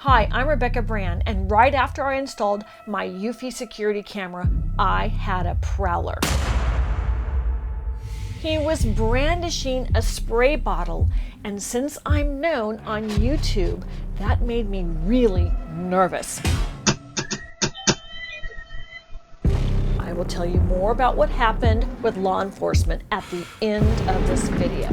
Hi, I'm Rebecca Brand, and right after I installed my Eufy security camera, I had a prowler. He was brandishing a spray bottle, and since I'm known on YouTube, that made me really nervous. I will tell you more about what happened with law enforcement at the end of this video.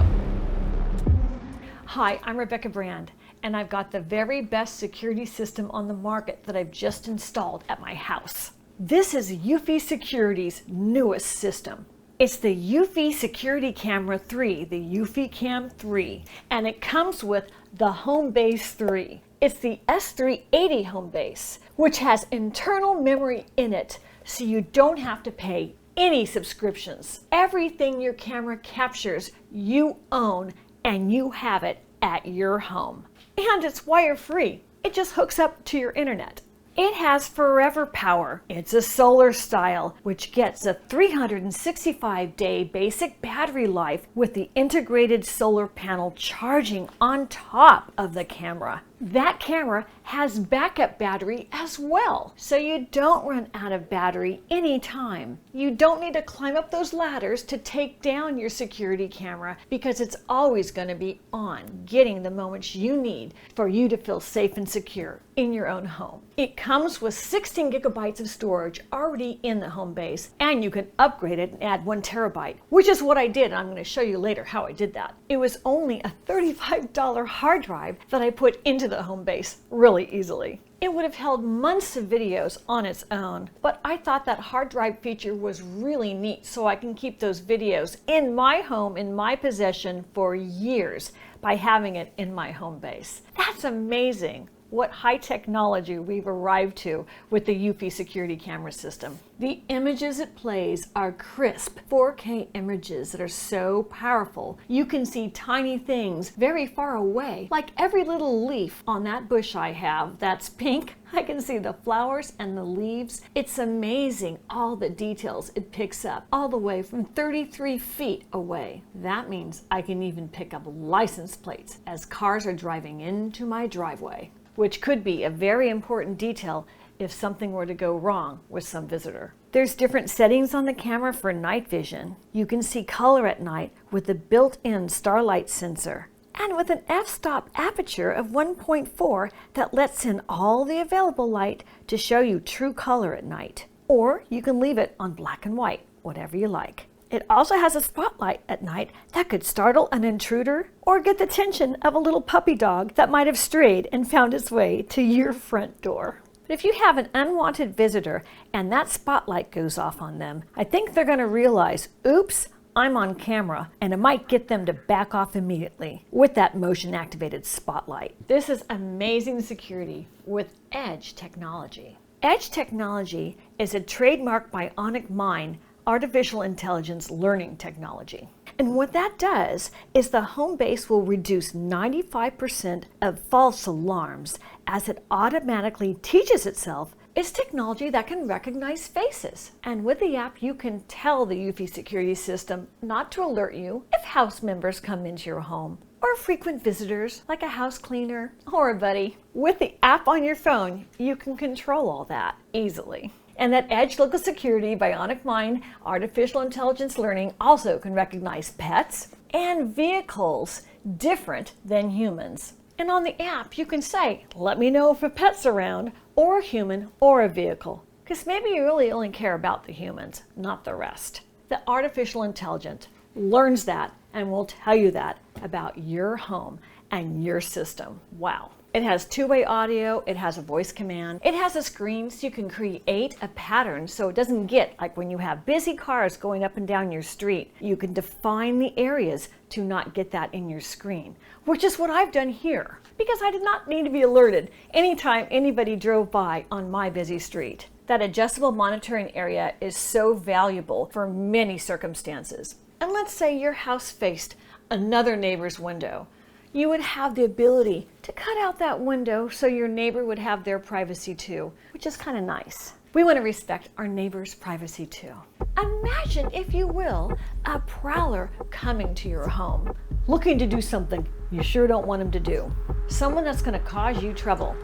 Hi, I'm Rebecca Brand, and I've got the very best security system on the market that I've just installed at my house. This is Eufy Security's newest system. It's the Eufy Security Camera 3, the eufyCam 3, and it comes with the Home Base 3. It's the S380 home base, which has internal memory in it, so you don't have to pay any subscriptions. Everything your camera captures, you own, and you have it at your home. And it's wire-free. It just hooks up to your internet. It has forever power. It's a solar style, which gets a 365-day basic battery life with the integrated solar panel charging on top of the camera. That camera has backup battery as well, so you don't run out of battery anytime. You don't need to climb up those ladders to take down your security camera because it's always going to be on, getting the moments you need for you to feel safe and secure in your own home. It comes with 16 gigabytes of storage already in the home base, and you can upgrade it and add 1 terabyte, which is what I did. I'm going to show you later how I did that. It was only a $35 hard drive that I put into the home base really easily. It would have held months of videos on its own, but I thought that hard drive feature was really neat so I can keep those videos in my home, in my possession for years by having it in my home base. That's amazing what high technology we've arrived to with the Eufy security camera system. The images it plays are crisp 4K images that are so powerful. You can see tiny things very far away, like every little leaf on that bush I have that's pink. I can see the flowers and the leaves. It's amazing all the details it picks up all the way from 33 feet away. That means I can even pick up license plates as cars are driving into my driveway, which could be a very important detail if something were to go wrong with some visitor. There's different settings on the camera for night vision. You can see color at night with the built-in Starlight sensor, and with an f-stop aperture of 1.4 that lets in all the available light to show you true color at night. Or you can leave it on black and white, whatever you like. It also has a spotlight at night that could startle an intruder or get the attention of a little puppy dog that might have strayed and found its way to your front door. But if you have an unwanted visitor and that spotlight goes off on them, I think they're going to realize, oops, I'm on camera, and it might get them to back off immediately with that motion-activated spotlight. This is amazing security with Edge technology. Edge technology is a trademark BionicMind artificial intelligence learning technology. And what that does is the home base will reduce 95% of false alarms as it automatically teaches itself. It's technology that can recognize faces. And with the app, you can tell the Eufy security system not to alert you if house members come into your home or frequent visitors like a house cleaner or a buddy. With the app on your phone, you can control all that easily. And that Edge Local Security BionicMind artificial intelligence learning also can recognize pets and vehicles different than humans. And on the app, you can say, let me know if a pet's around, or a human, or a vehicle. Because maybe you really only care about the humans, not the rest. The artificial intelligence learns that and will tell you that about your home and your system. Wow. It has two-way audio, it has a voice command, it has a screen so you can create a pattern so it doesn't get like when you have busy cars going up and down your street. You can define the areas to not get that in your screen, which is what I've done here because I did not need to be alerted anytime anybody drove by on my busy street. That adjustable monitoring area is so valuable for many circumstances. And let's say your house faced another neighbor's window. You would have the ability to cut out that window so your neighbor would have their privacy too, which is kind of nice. We want to respect our neighbor's privacy too. Imagine, if you will, a prowler coming to your home, looking to do something you sure don't want him to do. someone that's going to cause you trouble.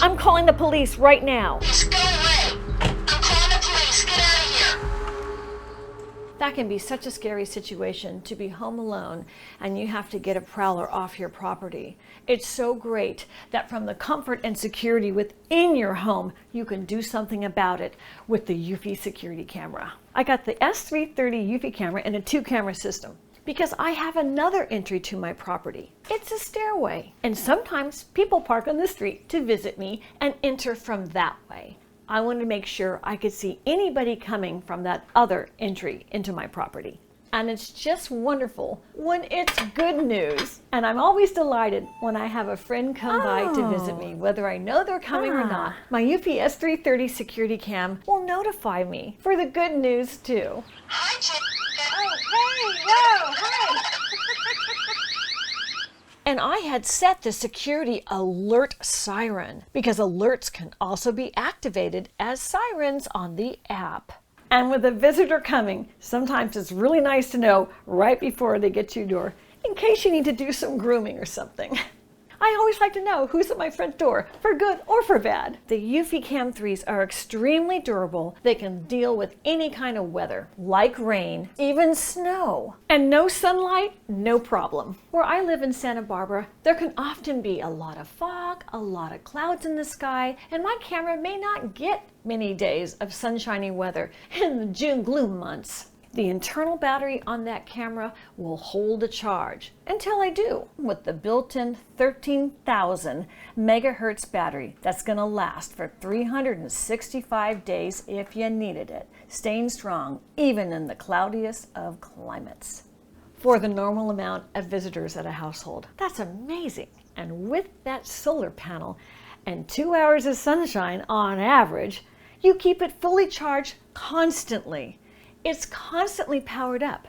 I'm calling the police right now. Just go away. I'm calling the police. Get out of here. That can be such a scary situation to be home alone and you have to get a prowler off your property. It's so great that from the comfort and security within your home, you can do something about it with the Eufy security camera. I got the S330 Eufy camera in a 2-camera system, because I have another entry to my property. It's a stairway, and sometimes people park on the street to visit me and enter from that way. I wanted to make sure I could see anybody coming from that other entry into my property. And it's just wonderful when it's good news. And I'm always delighted when I have a friend come by to visit me, whether I know they're coming or not. My Eufy S330 security cam will notify me for the good news too. Hi, Jim. Oh, hey, whoa, hi. And I had set the security alert siren because alerts can also be activated as sirens on the app. And with a visitor coming, sometimes it's really nice to know right before they get to your door in case you need to do some grooming or something. I always like to know who's at my front door, for good or for bad. The eufyCam 3s are extremely durable. They can deal with any kind of weather, like rain, even snow. And no sunlight, no problem. Where I live in Santa Barbara, there can often be a lot of fog, a lot of clouds in the sky, and my camera may not get many days of sunshiny weather in the June gloom months. The internal battery on that camera will hold a charge until I do, with the built-in 13,000 megahertz battery that's going to last for 365 days if you needed it, staying strong even in the cloudiest of climates. For the normal amount of visitors at a household, that's amazing. And with that solar panel and 2 hours of sunshine on average, you keep it fully charged constantly. It's constantly powered up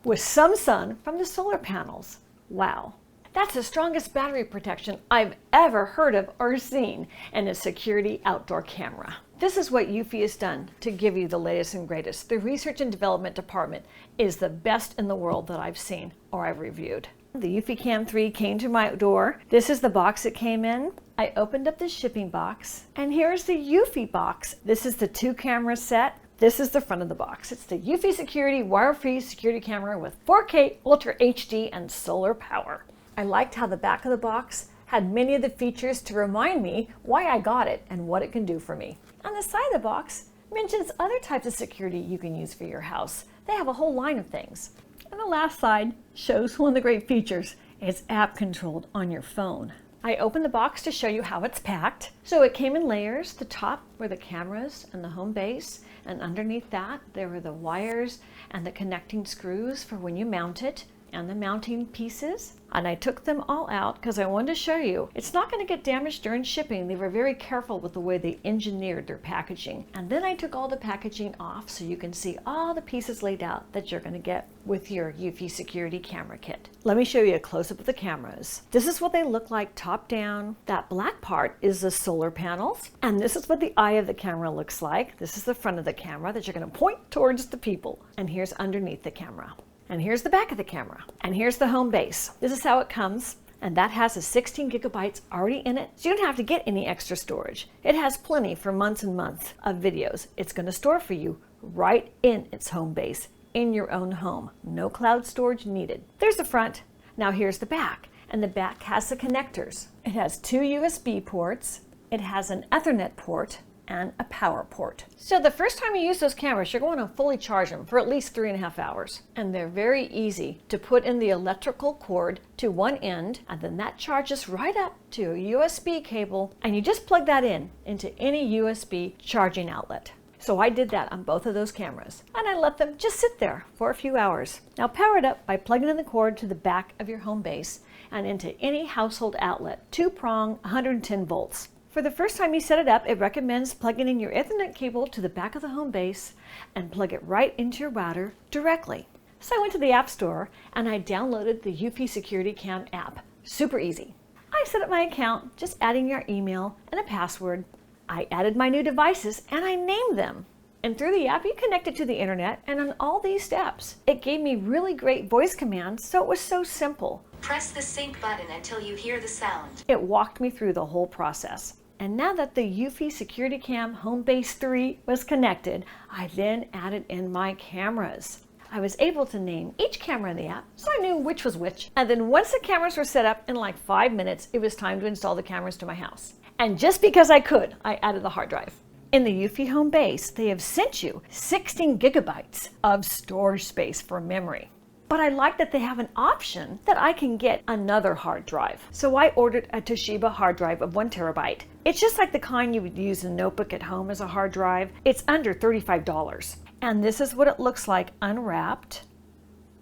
with some sun from the solar panels. Wow. That's the strongest battery protection I've ever heard of or seen in a security outdoor camera. This is what Eufy has done to give you the latest and greatest. The research and development department is the best in the world that I've seen or I've reviewed. The eufyCam 3 came to my door. This is the box it came in. I opened up the shipping box, and here's the Eufy box. This is the 2-camera set. This is the front of the box. It's the Eufy Security wire-free security camera with 4K Ultra HD and solar power. I liked how the back of the box had many of the features to remind me why I got it and what it can do for me. On the side of the box mentions other types of security you can use for your house. They have a whole line of things. And the last side shows one of the great features. It's app controlled on your phone. I opened the box to show you how it's packed. So it came in layers. The top were the cameras and the home base, and underneath that there were the wires and the connecting screws for when you mount it, and the mounting pieces. And I took them all out because I wanted to show you it's not going to get damaged during shipping. They were very careful with the way they engineered their packaging. And then I took all the packaging off so you can see all the pieces laid out that you're going to get with your Eufy security camera kit. Let me show you a close-up of the cameras. This is what they look like top down. That black part is the solar panels, and this is what the eye of the camera looks like. This is the front of the camera that you're going to point towards the people, and here's underneath the camera. And here's the back of the camera. And here's the home base. This is how it comes. And that has a 16 gigabytes already in it. So you don't have to get any extra storage. It has plenty for months and months of videos. It's going to store for you right in its home base, in your own home. No cloud storage needed. There's the front. Now here's the back. And the back has the connectors. It has 2 USB ports. It has an Ethernet port and a power port. So the first time you use those cameras, you're going to fully charge them for at least 3.5 hours. And they're very easy to put in the electrical cord to one end, and then that charges right up to a USB cable, and you just plug that in into any USB charging outlet. So I did that on both of those cameras, and I let them just sit there for a few hours. Now power it up by plugging in the cord to the back of your home base and into any household outlet, 2-prong, 110 volts. For the first time you set it up, it recommends plugging in your Ethernet cable to the back of the home base and plug it right into your router directly. So I went to the App Store and I downloaded the Eufy Security Cam app. Super easy. I I set up my account, just adding your email and a password. I added my new devices and I named them. And through the app, you connect it to the internet, and on all these steps, it gave me really great voice commands, so it was so simple. Press the sync button until you hear the sound. It walked me through the whole process. And now that the Eufy Security Cam Home Base 3 was connected, I then added in my cameras. I was able to name each camera in the app, so I knew which was which. And then once the cameras were set up, in like 5 minutes, it was time to install the cameras to my house. And just because I could, I added the hard drive. In the Eufy Home Base, they have sent you 16 gigabytes of storage space for memory. But I like that they have an option that I can get another hard drive. So I ordered a Toshiba hard drive of 1 terabyte. It's just like the kind you would use in a notebook at home as a hard drive. It's under $35. And this is what it looks like unwrapped.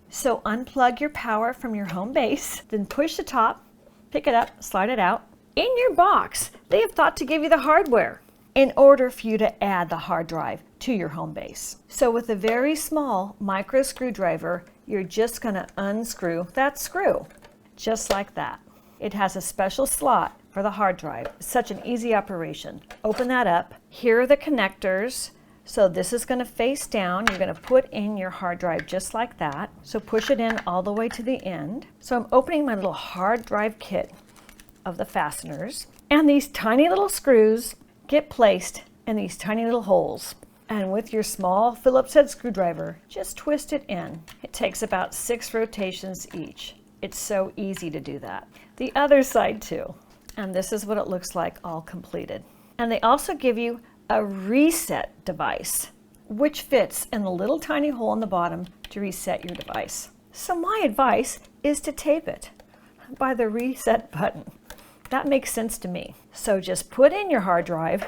So unplug your power from your home base, then push the top, pick it up, slide it out. In your box, they have thought to give you the hardware in order for you to add the hard drive to your home base. So with a very small micro screwdriver, you're just going to unscrew that screw, just like that. It has a special slot for the hard drive. It's such an easy operation. Open that up. Here are the connectors. So this is going to face down. You're going to put in your hard drive just like that. So push it in all the way to the end. So I'm opening my little hard drive kit of the fasteners. And these tiny little screws get placed in these tiny little holes. And with your small Phillips head screwdriver, just twist it in. It takes about 6 rotations each. It's so easy to do that. The other side too. And this is what it looks like all completed. And they also give you a reset device, which fits in the little tiny hole in the bottom to reset your device. So my advice is to tape it by the reset button. That makes sense to me. So just put in your hard drive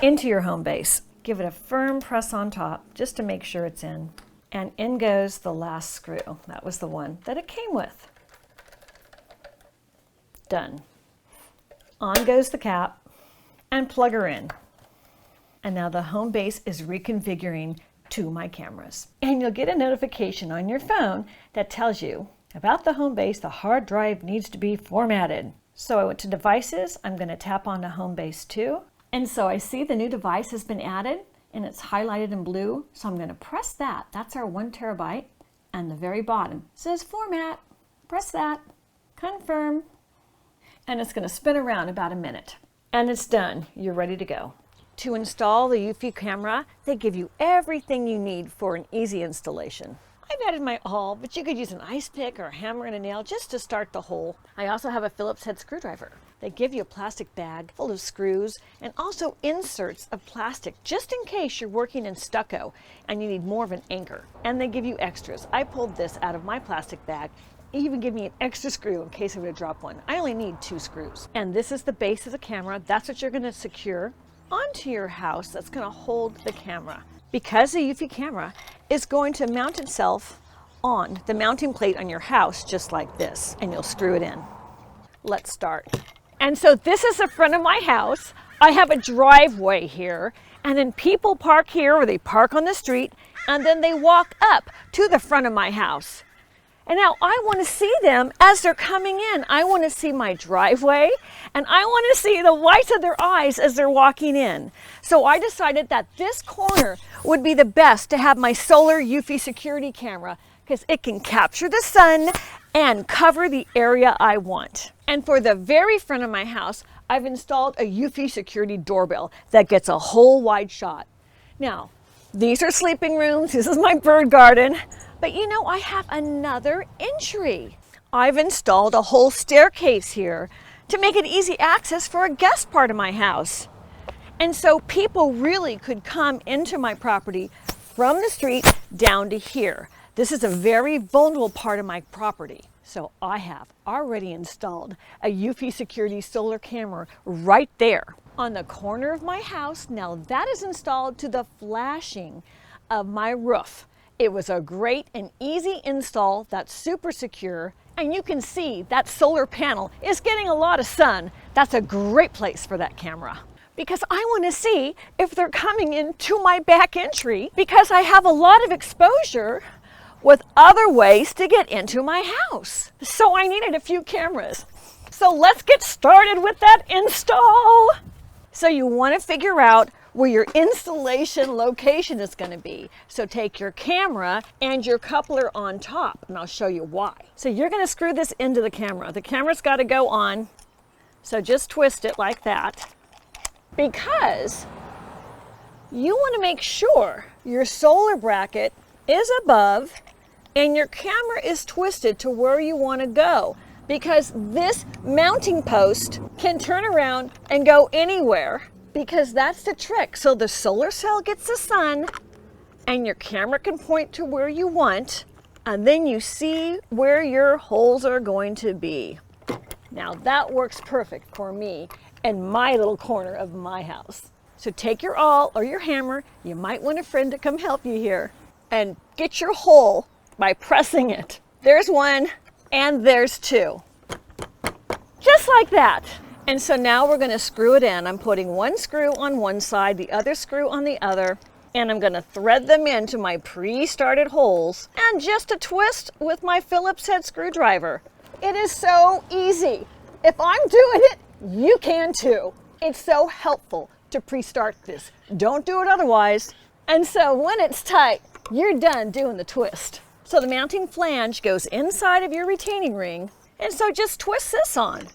into your home base. Give it a firm press on top just to make sure it's in. And in goes the last screw. That was the one that it came with. Done. On goes the cap and plug her in. And now the home base is reconfiguring to my cameras. And you'll get a notification on your phone that tells you about the home base, the hard drive needs to be formatted. So I went to devices, I'm going to tap on to home base 2. And so I see the new device has been added and it's highlighted in blue. So I'm going to press that. That's our 1 terabyte. And the very bottom says format. Press that, confirm. And it's going to spin around about a minute. And it's done. You're ready to go. To install the Eufy camera, they give you everything you need for an easy installation. I've added my awl, but you could use an ice pick or a hammer and a nail just to start the hole. I also have a Phillips head screwdriver. They give you a plastic bag full of screws and also inserts of plastic just in case you're working in stucco and you need more of an anchor. And they give you extras. I pulled this out of my plastic bag. They even give me an extra screw in case I would drop one. I only need 2 screws. And this is the base of the camera. That's what you're going to secure onto your house. That's going to hold the camera. Because the Eufy camera is going to mount itself on the mounting plate on your house just like this, and you'll screw it in. Let's start. And so this is the front of my house. I have a driveway here, and then people park here or they park on the street, and then they walk up to the front of my house. And now I want to see them as they're coming in. I want to see my driveway, and I want to see the whites of their eyes as they're walking in. So I decided that this corner would be the best to have my solar Eufy security camera because it can capture the sun and cover the area I want. And for the very front of my house, I've installed a Eufy security doorbell that gets a whole wide shot. Now, these are sleeping rooms. This is my bird garden. But you know, I have another entry. I've installed a whole staircase here to make it easy access for a guest part of my house. And so people really could come into my property from the street down to here. This is a very vulnerable part of my property. So I have already installed a Eufy security solar camera right there on the corner of my house. Now that is installed to the flashing of my roof. It was a great and easy install that's super secure, and you can see that solar panel is getting a lot of sun. That's a great place for that camera because I want to see if they're coming into my back entry because I have a lot of exposure with other ways to get into my house. So I needed a few cameras. So let's get started with that install. So you want to figure out where your installation location is going to be. So take your camera and your coupler on top, and I'll show you why. So you're going to screw this into the camera. The camera's got to go on, so just twist it like that, because you want to make sure your solar bracket is above and your camera is twisted to where you want to go, because this mounting post can turn around and go anywhere, because that's the trick. So the solar cell gets the sun and your camera can point to where you want, and then you see where your holes are going to be. Now that works perfect for me in my little corner of my house. So take your awl or your hammer, you might want a friend to come help you here, and get your hole by pressing it. There's one and there's two. Just like that. And so now we're going to screw it in. I'm putting one screw on one side, the other screw on the other, and I'm going to thread them into my pre-started holes, and just a twist with my Phillips head screwdriver. It is so easy. If I'm doing it, you can too. It's so helpful to pre-start this. Don't do it otherwise. And so when it's tight, you're done doing the twist. So the mounting flange goes inside of your retaining ring, and so just twist this on.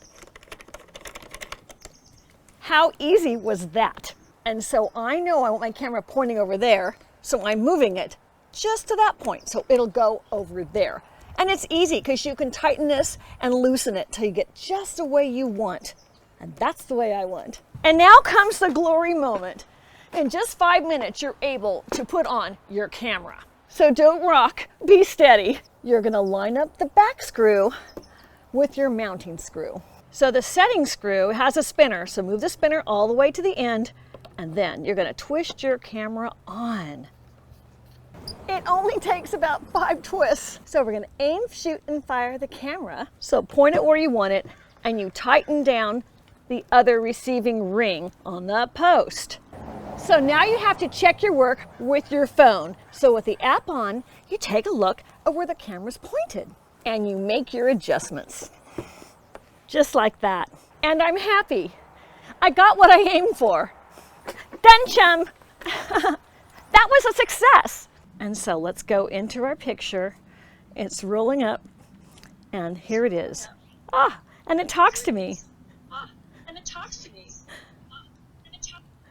How easy was that? And so I know I want my camera pointing over there, so I'm moving it just to that point, so it'll go over there. And it's easy because you can tighten this and loosen it till you get just the way you want. And that's the way I want. And now comes the glory moment. In just 5 minutes, you're able to put on your camera. So don't rock, be steady. You're gonna line up the back screw with your mounting screw. So the setting screw has a spinner, so move the spinner all the way to the end, and then you're gonna twist your camera on. It only takes about 5 twists. So we're gonna aim, shoot, and fire the camera. So point it where you want it, and you tighten down the other receiving ring on the post. So now you have to check your work with your phone. So with the app on, you take a look at where the camera's pointed, and you make your adjustments. Just like that. And I'm happy. I got what I aimed for. Done, chum. That was a success. And so let's go into our picture. It's rolling up, and here it is. And it talks to me.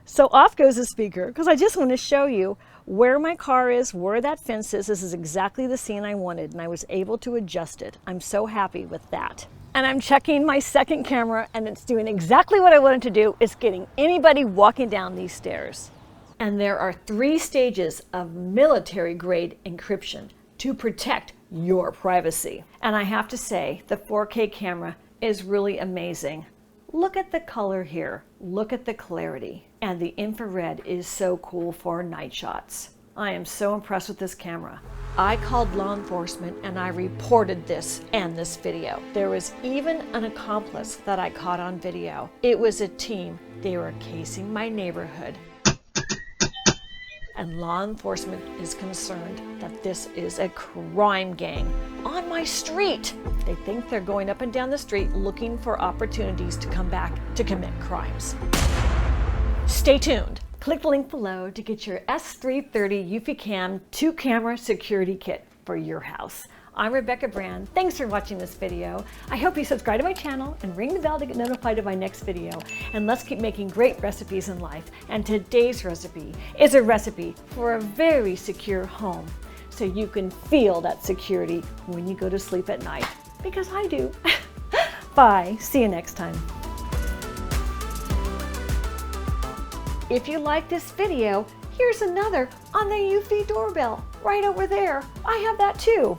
So off goes the speaker, because I just want to show you where my car is, where that fence is. This is exactly the scene I wanted, and I was able to adjust it. I'm so happy with that. And I'm checking my second camera, and it's doing exactly what I wanted to do. It's getting anybody walking down these stairs. And there are 3 stages of military-grade encryption to protect your privacy. And I have to say, the 4K camera is really amazing. Look at the color here. Look at the clarity. And the infrared is so cool for night shots. I am so impressed with this camera. I called law enforcement and I reported this and this video. There was even an accomplice that I caught on video. It was a team. They were casing my neighborhood. And law enforcement is concerned that this is a crime gang on my street. They think they're going up and down the street looking for opportunities to come back to commit crimes. Stay tuned. Click the link below to get your S330 eufyCam 2-camera security kit for your house. I'm Rebecca Brand. Thanks for watching this video. I hope you subscribe to my channel and ring the bell to get notified of my next video. And let's keep making great recipes in life. And today's recipe is a recipe for a very secure home, so you can feel that security when you go to sleep at night, because I do. Bye. See you next time. If you like this video, here's another on the Eufy doorbell right over there. I have that too.